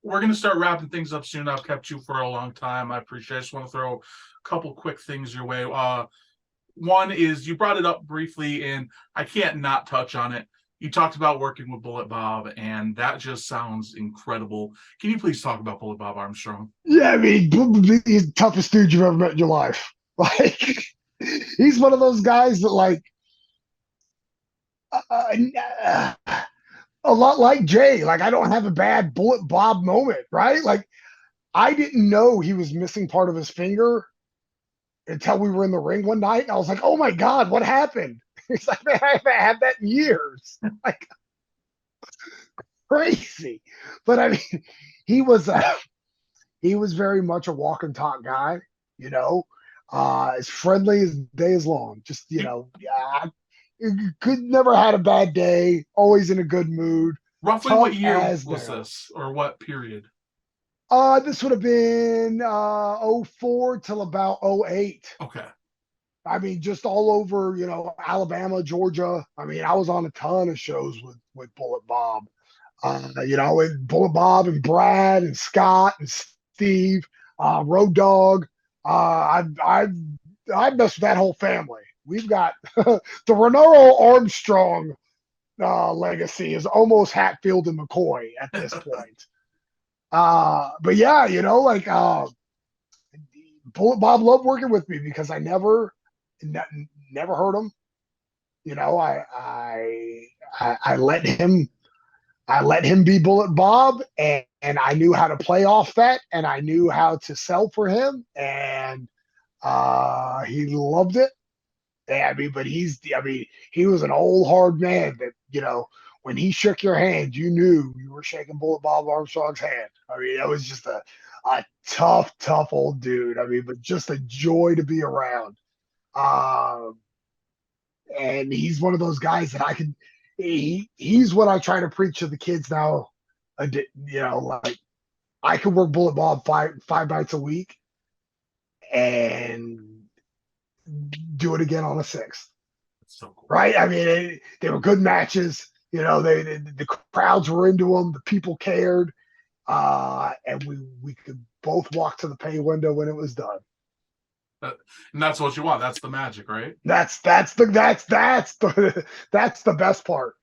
we're going to start wrapping things up soon. I've kept you for a long time. I appreciate it. I just want to throw a couple quick things your way. One is you brought it up briefly, and I can't not touch on it. You talked about working with Bullet Bob, and that just sounds incredible. Can you please talk about Bullet Bob Armstrong? Yeah, I mean, he's the toughest dude you've ever met in your life. Like, he's one of those guys that, like, uh, a lot like Jay. Like, I don't have a bad Bullet Bob moment, right? Like, I didn't know he was missing part of his finger until we were in the ring one night. And I was like, oh my God, what happened? He's like, man, I haven't had that in years. Like, crazy. But I mean, he was he was very much a walk and talk guy, you know, as friendly as the day is long. Just, yeah, could never had a bad day, always in a good mood, Roughly what tough year as was nails. this, or what period? This would have been 04 till about 08. Okay. I mean, just all over, Alabama, Georgia. I mean, I was on a ton of shows with Bullet Bob. With Bullet Bob and Brad and Scott and Steve, Road Dog. I've messed with that whole family. We've got the Rinauro Armstrong legacy is almost Hatfield and McCoy at this point. But yeah, Bullet Bob loved working with me because I never hurt him. I let him be Bullet Bob, and I knew how to play off that, and I knew how to sell for him, and he loved it. I mean, but he was an old hard man that, when he shook your hand, you knew you were shaking Bullet Bob Armstrong's hand. I mean, it was just a tough, tough old dude. I mean, but just a joy to be around. Um, and he's one of those guys that he's what I try to preach to the kids now. Like, I could work Bullet Bob five nights a week and do it again on a sixth. That's so cool. Right? I mean, they were good matches. The crowds were into them. The people cared, and we could both walk to the pay window when it was done. And that's what you want. That's the magic, right? That's the best part.